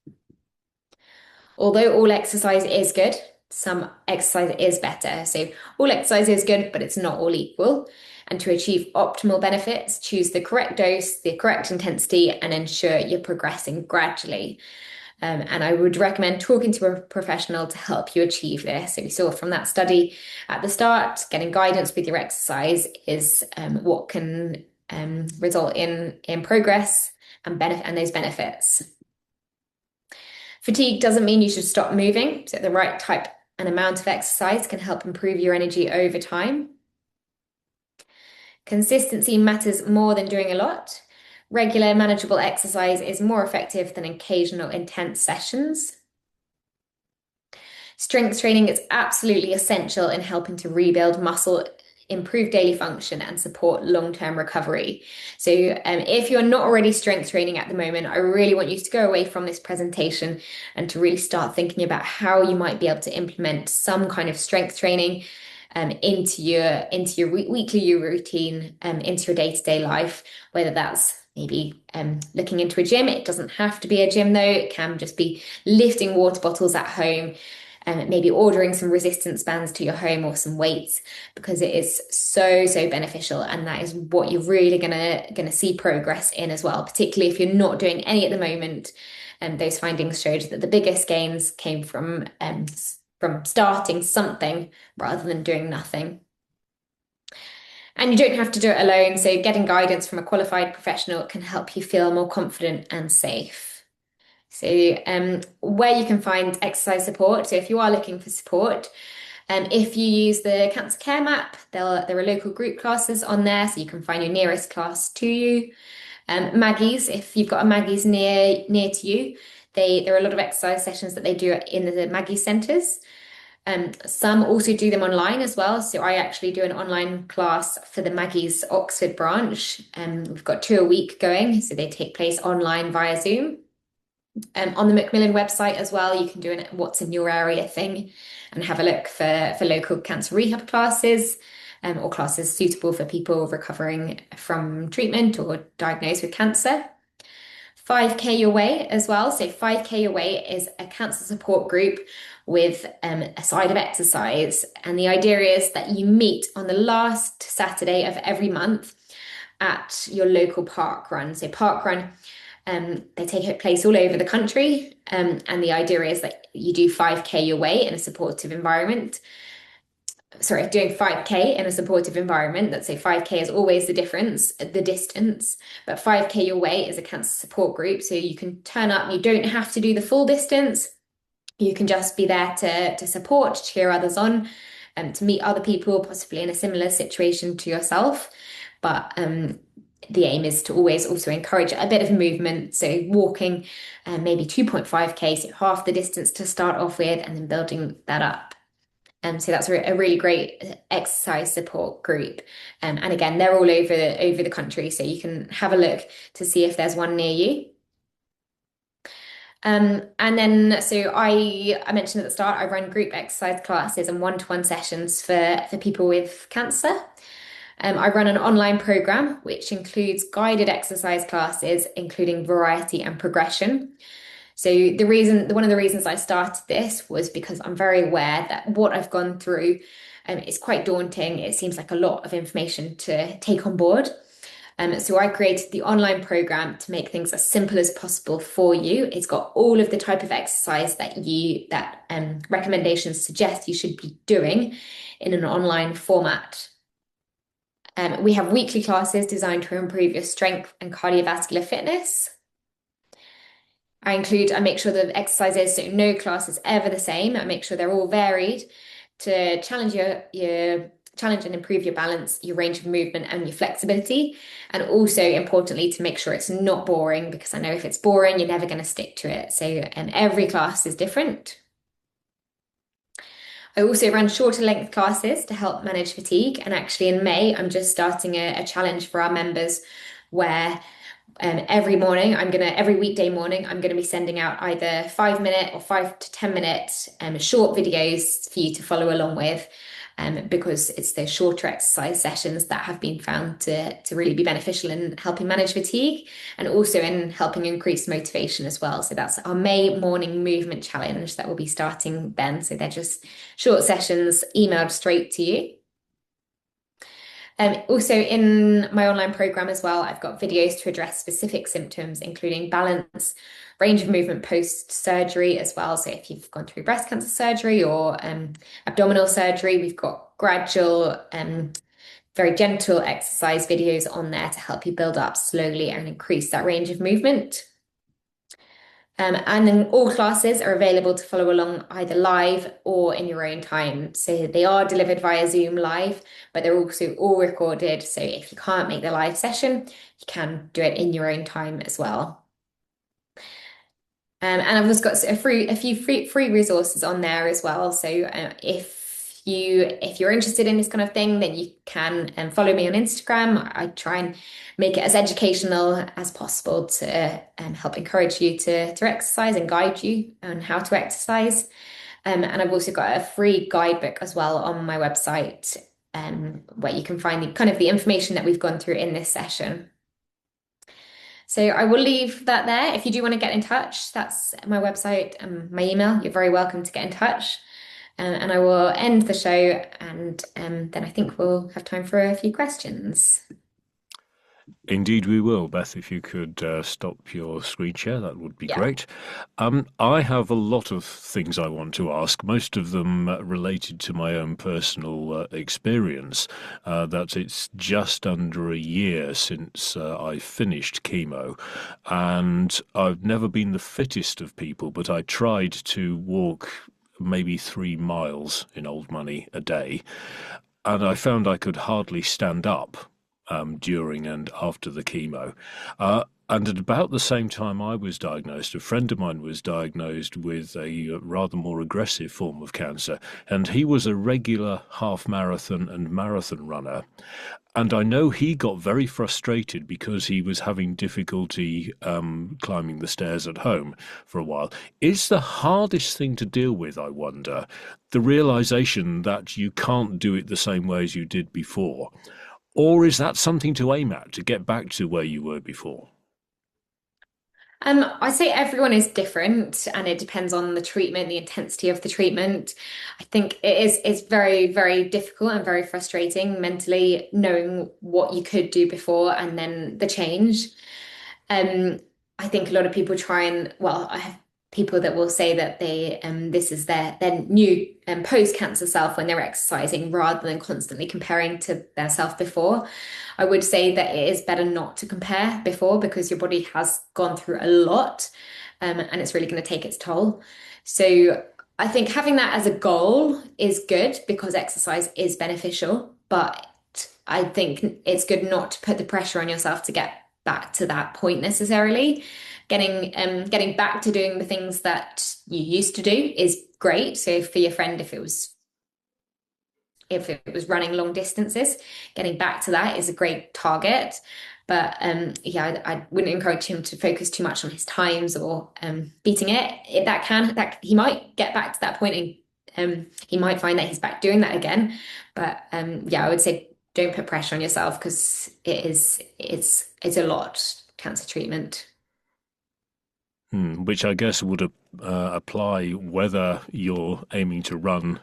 Although all exercise is good, some exercise is better. So all exercise is good, but it's not all equal. And to achieve optimal benefits, choose the correct dose, the correct intensity, and ensure you're progressing gradually. And I would recommend talking to a professional to help you achieve this. So we saw from that study at the start, getting guidance with your exercise is what can result in progress and those benefits. Fatigue doesn't mean you should stop moving. So the right type and amount of exercise can help improve your energy over time. Consistency matters more than doing a lot. Regular, manageable exercise is more effective than occasional intense sessions. Strength training is absolutely essential in helping to rebuild muscle, improve daily function, and support long-term recovery. So if you're not already strength training at the moment, I really want you to go away from this presentation and to really start thinking about how you might be able to implement some kind of strength training into your weekly routine, into your day-to-day life, whether that's maybe looking into a gym. It doesn't have to be a gym though. It can just be lifting water bottles at home and maybe ordering some resistance bands to your home or some weights because it is so beneficial, and that is what you're really gonna see progress in as well, particularly if you're not doing any at the moment. And those findings showed that the biggest gains came from starting something rather than doing nothing. And you don't have to do it alone, so getting guidance from a qualified professional can help you feel more confident and safe. So, where you can find exercise support, so if you are looking for support, if you use the Cancer Care map, there are local group classes on there, so you can find your nearest class to you. Maggie's, if you've got a Maggie's near to you, there are a lot of exercise sessions that they do in the Maggie centres. Some also do them online as well. So I actually do an online class for the Maggie's Oxford branch. We've got 2 a week going, so they take place online via Zoom. On the Macmillan website as well, you can do a what's in your area thing and have a look for local cancer rehab classes, or classes suitable for people recovering from treatment or diagnosed with cancer. 5K Your Way as well. So 5K Your Way is a cancer support group with a side of exercise. And the idea is that you meet on the last Saturday of every month at your local park run. So park run, they take place all over the country. And the idea is that you do 5K your way in a supportive environment. Sorry, doing 5K in a supportive environment. Let's say 5K is always the difference, the distance, but 5K your way is a cancer support group. So you can turn up, you don't have to do the full distance. You can just be there to support, to cheer others on, to meet other people, possibly in a similar situation to yourself. But the aim is to always also encourage a bit of movement. So walking maybe 2.5K, so half the distance to start off with, and then building that up. So that's a really great exercise support group. And again, they're all over the country, so you can have a look to see if there's one near you. And then, so I mentioned at the start, I run group exercise classes and one-to-one sessions for people with cancer. I run an online program which includes guided exercise classes, including variety and progression. So one of the reasons I started this was because I'm very aware that what I've gone through is quite daunting. It seems like a lot of information to take on board. So I created the online program to make things as simple as possible for you. It's got all of the type of exercise that recommendations suggest you should be doing in an online format. We have weekly classes designed to improve your strength and cardiovascular fitness. I make sure the exercises, so no class is ever the same. I make sure they're all varied to challenge challenge and improve your balance, your range of movement, and your flexibility. And also importantly, to make sure it's not boring, because I know if it's boring, you're never going to stick to it. So every class is different. I also run shorter length classes to help manage fatigue. And actually in May, I'm just starting a challenge for our members where every weekday morning, I'm going to be sending out either 5 minute or 5 to 10 minute short videos for you to follow along with, because it's those shorter exercise sessions that have been found to really be beneficial in helping manage fatigue and also in helping increase motivation as well. So that's our May morning movement challenge that will be starting then. So they're just short sessions emailed straight to you. Also in my online program as well, I've got videos to address specific symptoms, including balance, range of movement post-surgery as well. So if you've gone through breast cancer surgery or abdominal surgery, we've got gradual, very gentle exercise videos on there to help you build up slowly and increase that range of movement. And then all classes are available to follow along either live or in your own time. So they are delivered via Zoom live, but they're also all recorded. So if you can't make the live session, you can do it in your own time as well. And I've just got a few free resources on there as well. So if you're interested in this kind of thing, then you can follow me on Instagram. I try and make it as educational as possible to help encourage you to exercise and guide you on how to exercise. And I've also got a free guidebook as well on my website, where you can find the information that we've gone through in this session. So I will leave that there. If you do want to get in touch, that's my website and my email. You're very welcome to get in touch. And I will end the show, and then I think we'll have time for a few questions. Indeed, we will. Beth, if you could stop your screen share, that would be Yeah. great. I have a lot of things I want to ask, most of them related to my own personal experience. That it's just under a year since I finished chemo, and I've never been the fittest of people, but I tried to walk maybe 3 miles in old money a day, and I found I could hardly stand up during and after the chemo. And at about the same time I was diagnosed, a friend of mine was diagnosed with a rather more aggressive form of cancer, and he was a regular half marathon and marathon runner. And I know he got very frustrated because he was having difficulty climbing the stairs at home for a while. Is the hardest thing to deal with, I wonder, the realization that you can't do it the same way as you did before? Or is that something to aim at to get back to where you were before? I say everyone is different and it depends on the treatment, the intensity of the treatment. I think it's very, very difficult and very frustrating mentally knowing what you could do before and then the change. Um, I think a lot of people try and, well, I have people that will say that this is their new post-cancer self when they're exercising rather than constantly comparing to their self before. I would say that it is better not to compare before because your body has gone through a lot, and it's really going to take its toll. So I think having that as a goal is good because exercise is beneficial, but I think it's good not to put the pressure on yourself to get back to that point necessarily. Getting back to doing the things that you used to do is great. So for your friend, if it was running long distances, getting back to that is a great target. But yeah, I wouldn't encourage him to focus too much on his times or beating it. That he might get back to that point and he might find that he's back doing that again. But yeah, I would say don't put pressure on yourself because it's a lot, cancer treatment. Which I guess would apply whether you're aiming to run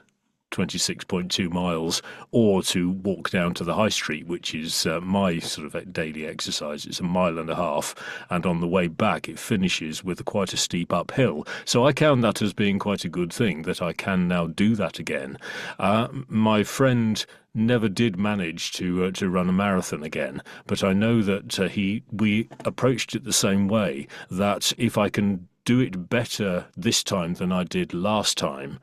26.2 miles or to walk down to the high street, which is my sort of daily exercise. It's a mile and a half, and on the way back, it finishes with quite a steep uphill. So I count that as being quite a good thing that I can now do that again. My friend never did manage to run a marathon again, but I know that we approached it the same way. That if I can do it better this time than I did last time,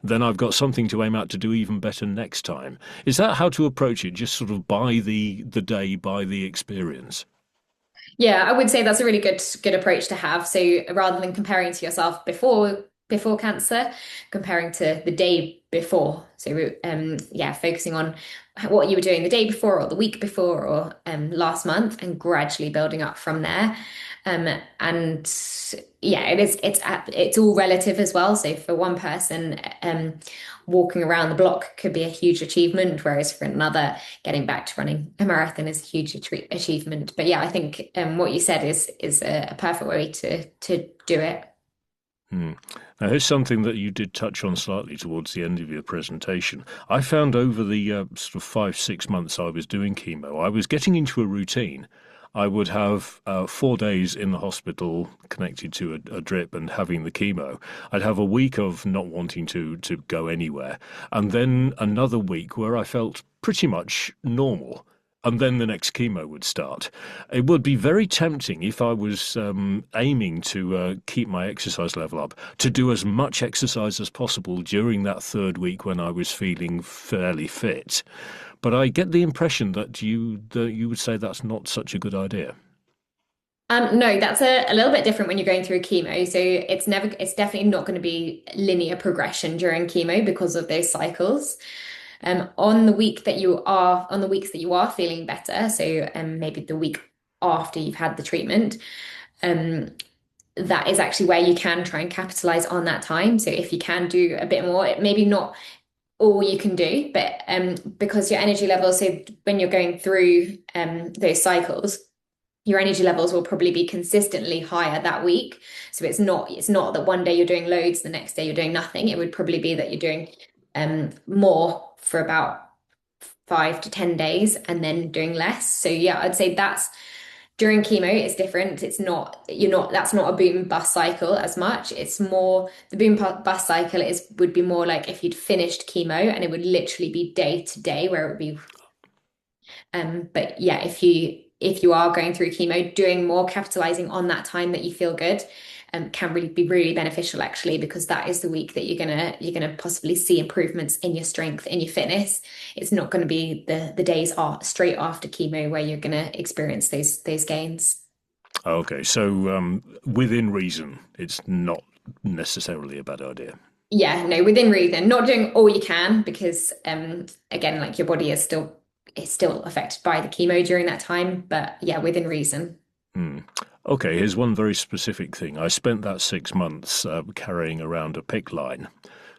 then I've got something to aim at to do even better next time. Is that how to approach it? Just sort of by the day, by the experience? Yeah, I would say that's a really good approach to have. So rather than comparing to yourself before cancer, comparing to the day before. So yeah, focusing on what you were doing the day before or the week before or last month and gradually building up from there. And yeah, it's all relative as well. So for one person, walking around the block could be a huge achievement, whereas for another, getting back to running a marathon is a huge achievement. But yeah, I think what you said is a perfect way to do it. Hmm. Now, here's something that you did touch on slightly towards the end of your presentation. I found over the sort of 5, 6 months I was doing chemo, I was getting into a routine. I would have 4 days in the hospital connected to a drip and having the chemo. I'd have a week of not wanting to go anywhere, and then another week where I felt pretty much normal. And then the next chemo would start. It would be very tempting if I was aiming to keep my exercise level up to do as much exercise as possible during that third week when I was feeling fairly fit. But I get the impression that you would say that's not such a good idea. No, that's a little bit different when you're going through chemo. So it's definitely not going to be linear progression during chemo because of those cycles. On the weeks that you are feeling better, so maybe the week after you've had the treatment, um, that is actually where you can try and capitalize on that time. So if you can do a bit more, maybe not all you can do, but because your energy levels, so when you're going through those cycles, your energy levels will probably be consistently higher that week. So it's not that one day you're doing loads, the next day you're doing nothing. It would probably be that you're doing more for about 5 to 10 days and then doing less. So yeah, I'd say that's during chemo, it's different. It's not, you're not, that's not a boom bust cycle as much. It's more, the bust cycle would be more like if you'd finished chemo and it would literally be day to day where it would be but yeah, if you are going through chemo, doing more, capitalizing on that time that you feel good, can really be really beneficial actually, because that is the week that you're gonna possibly see improvements in your strength, in your fitness. It's not going to be the days are straight after chemo where you're gonna experience those gains. Okay, so within reason, it's not necessarily a bad idea. Yeah, no, within reason, not doing all you can because again, like your body is still affected by the chemo during that time, but yeah, within reason. Hmm. Okay, here's one very specific thing. I spent that 6 months carrying around a PICC line.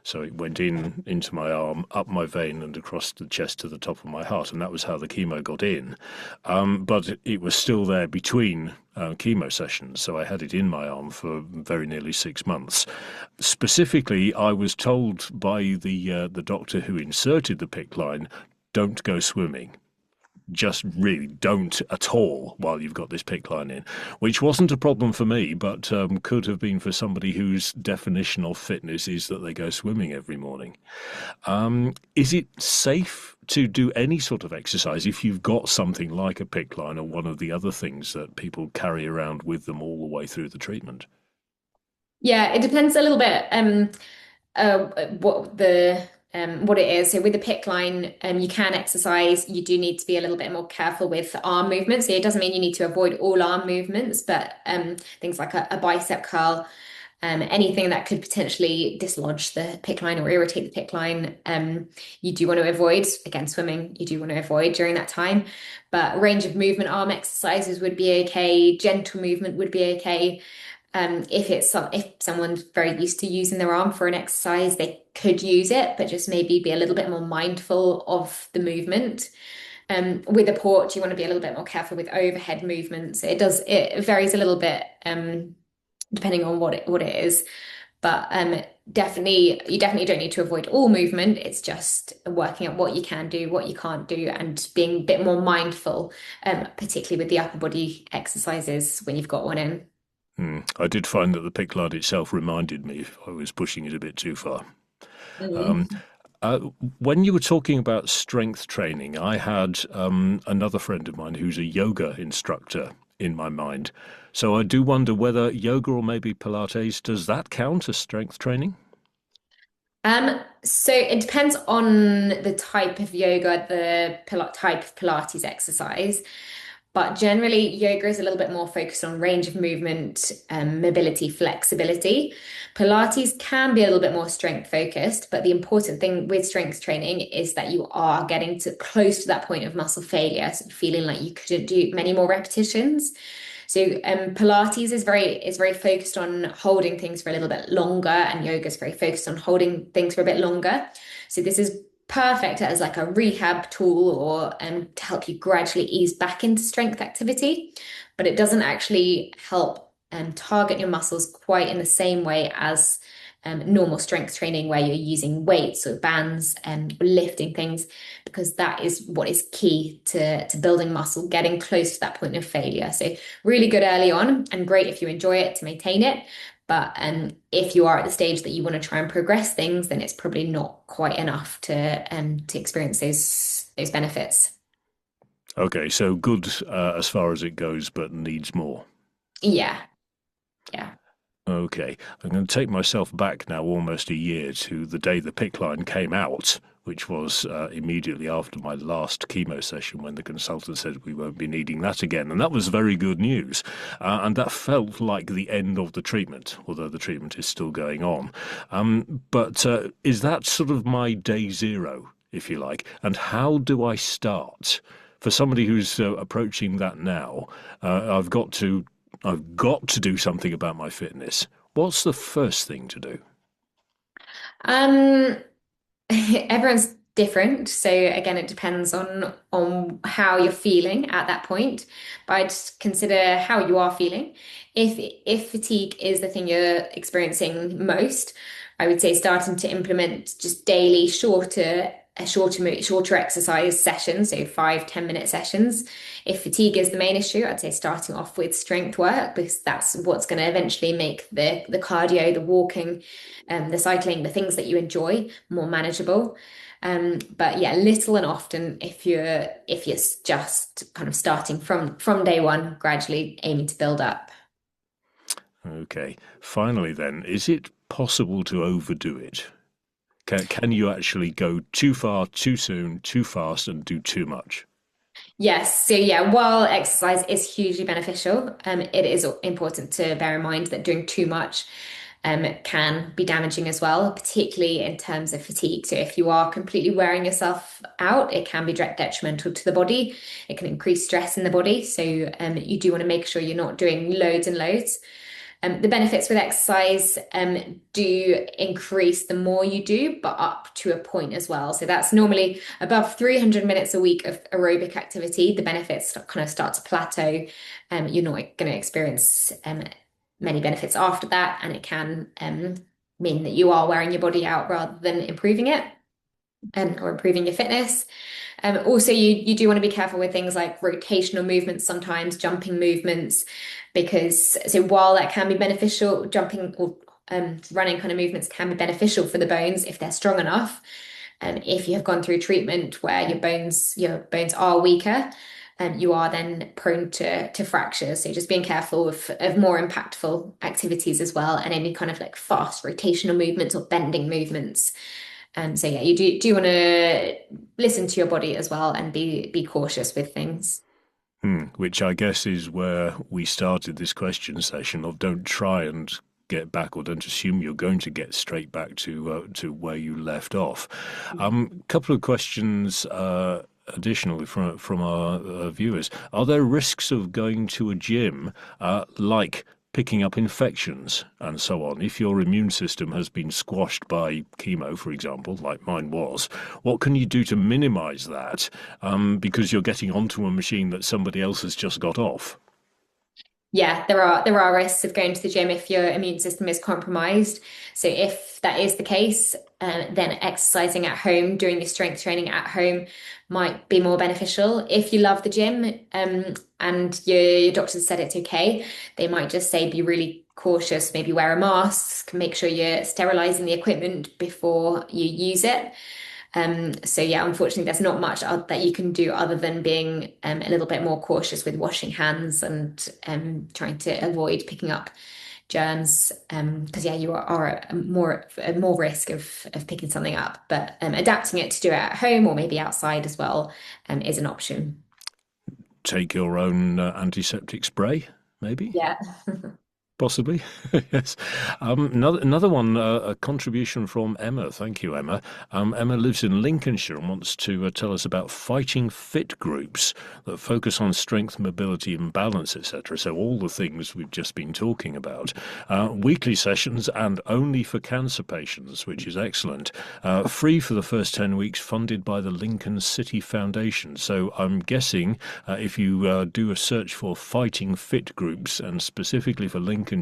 So it went into my arm, up my vein, and across the chest to the top of my heart, and that was how the chemo got in. But it was still there between chemo sessions, so I had it in my arm for very nearly 6 months. Specifically, I was told by the doctor who inserted the PICC line, don't go swimming, just really don't at all while you've got this PICC line in, which wasn't a problem for me, but could have been for somebody whose definition of fitness is that they go swimming every morning. Is it safe to do any sort of exercise if you've got something like a PICC line or one of the other things that people carry around with them all the way through the treatment? Yeah, it depends a little bit uh what it is. So with the PIC line, you can exercise. You do need to be a little bit more careful with arm movements. So it doesn't mean you need to avoid all arm movements, but things like a bicep curl, anything that could potentially dislodge the PIC line or irritate the PIC line, you do want to avoid. Again, swimming, you do want to avoid during that time. But range of movement arm exercises would be okay. Gentle movement would be okay. If someone's very used to using their arm for an exercise, they could use it, but just maybe be a little bit more mindful of the movement. With a port, you want to be a little bit more careful with overhead movements. It varies a little bit depending on what it is, but you definitely don't need to avoid all movement. It's just working out what you can do, what you can't do, and being a bit more mindful, particularly with the upper body exercises when you've got one in. I did find that the PICC line itself reminded me if I was pushing it a bit too far. Um, Mm. uh, when you were talking about strength training, I had another friend of mine who's a yoga instructor in my mind. So I do wonder whether yoga or maybe Pilates, does that count as strength training? So it depends on the type of yoga, the type of Pilates exercise. But generally, yoga is a little bit more focused on range of movement, mobility, flexibility. Pilates can be a little bit more strength focused, but the important thing with strength training is that you are getting to close to that point of muscle failure, so feeling like you couldn't do many more repetitions. So Pilates is very focused on holding things for a little bit longer, and yoga is very focused on holding things for a bit longer. So this is perfect as like a rehab tool or to help you gradually ease back into strength activity, but it doesn't actually help target your muscles quite in the same way as normal strength training where you're using weights or bands and lifting things, because that is what is key to building muscle, getting close to that point of failure. So really good early on and great if you enjoy it to maintain it. But if you are at the stage that you want to try and progress things, then it's probably not quite enough to experience those benefits. Okay, so good as far as it goes, but needs more. Yeah, yeah. Okay, I'm going to take myself back now almost a year to the day the PICC line came out, which was immediately after my last chemo session when the consultant said we won't be needing that again. And that was very good news. And that felt like the end of the treatment, although the treatment is still going on. But is that sort of my day zero, if you like? And how do I start? For somebody who's approaching that now, I've got to do something about my fitness. What's the first thing to do? Um, everyone's different. So again, it depends on how you're feeling at that point. But I'd consider how you are feeling. If fatigue is the thing you're experiencing most, I would say starting to implement just daily shorter exercise sessions, so 5-10 minute sessions. If fatigue is the main issue, I'd say starting off with strength work because that's what's going to eventually make the cardio, the walking, the cycling, the things that you enjoy more manageable. But yeah, little and often if you're just kind of starting from day one, gradually aiming to build up. Okay. Finally, then, is it possible to overdo it? Can you actually go too far, too soon, too fast, and do too much? Yes, so yeah, while exercise is hugely beneficial, it is important to bear in mind that doing too much can be damaging as well, particularly in terms of fatigue. So if you are completely wearing yourself out, it can be detrimental to the body. It can increase stress in the body. So you do want to make sure you're not doing loads and loads. The benefits with exercise do increase the more you do, but up to a point as well. So that's normally above 300 minutes a week of aerobic activity. The benefits kind of start to plateau. You're not going to experience many benefits after that, and it can mean that you are wearing your body out rather than improving it or improving your fitness. Also, you do want to be careful with things like rotational movements, sometimes jumping movements, because so while that can be beneficial, jumping or running kind of movements can be beneficial for the bones if they're strong enough. If you have gone through treatment where your bones are weaker, you are then prone to fractures. So just being careful of more impactful activities as well, and any kind of like fast rotational movements or bending movements. So yeah, you do want to listen to your body as well and be cautious with things. Which I guess is where we started this question session of don't try and get back or don't assume you're going to get straight back to where you left off. Couple of questions additionally from our viewers. Are there risks of going to a gym like picking up infections and so on? If your immune system has been squashed by chemo, for example, like mine was, what can you do to minimize that? Because you're getting onto a machine that somebody else has just got off. Yeah, there are risks of going to the gym if your immune system is compromised. So if that is the case, then exercising at home, doing your strength training at home might be more beneficial. If you love the gym, and your doctor said it's okay, they might just say be really cautious, maybe wear a mask, make sure you're sterilizing the equipment before you use it. So yeah, unfortunately, there's not much that you can do other than being a little bit more cautious with washing hands and trying to avoid picking up germs. Because yeah, you are at more risk of picking something up. But adapting it to do it at home or maybe outside as well is an option. Take your own antiseptic spray, maybe? Yeah. Possibly, yes. Another one, a contribution from Emma. Thank you, Emma. Emma lives in Lincolnshire and wants to tell us about fighting fit groups that focus on strength, mobility, and balance, etc. So all the things we've just been talking about. Weekly sessions and only for cancer patients, which is excellent. Free for the first 10 weeks, funded by the Lincoln City Foundation. So I'm guessing if you do a search for fighting fit groups and specifically for Lincolnshire,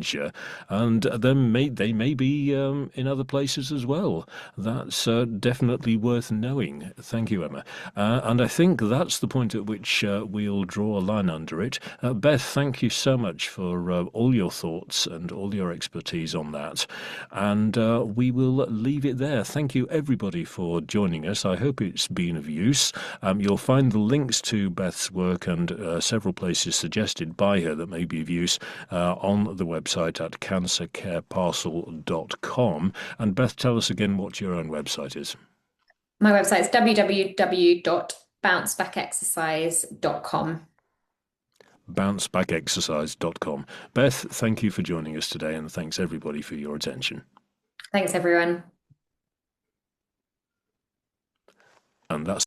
and then they may be in other places as well. That's definitely worth knowing. Thank you, Emma. And I think that's the point at which we'll draw a line under it. Beth, thank you so much for all your thoughts and all your expertise on that. And we will leave it there. Thank you, everybody, for joining us. I hope it's been of use. You'll find the links to Beth's work and several places suggested by her that may be of use on the website at cancercareparcel.com. And Beth, tell us again what your own website is. My website is www.bouncebackexercise.com. Bouncebackexercise.com. Beth, thank you for joining us today, and thanks everybody for your attention. Thanks, everyone. And that's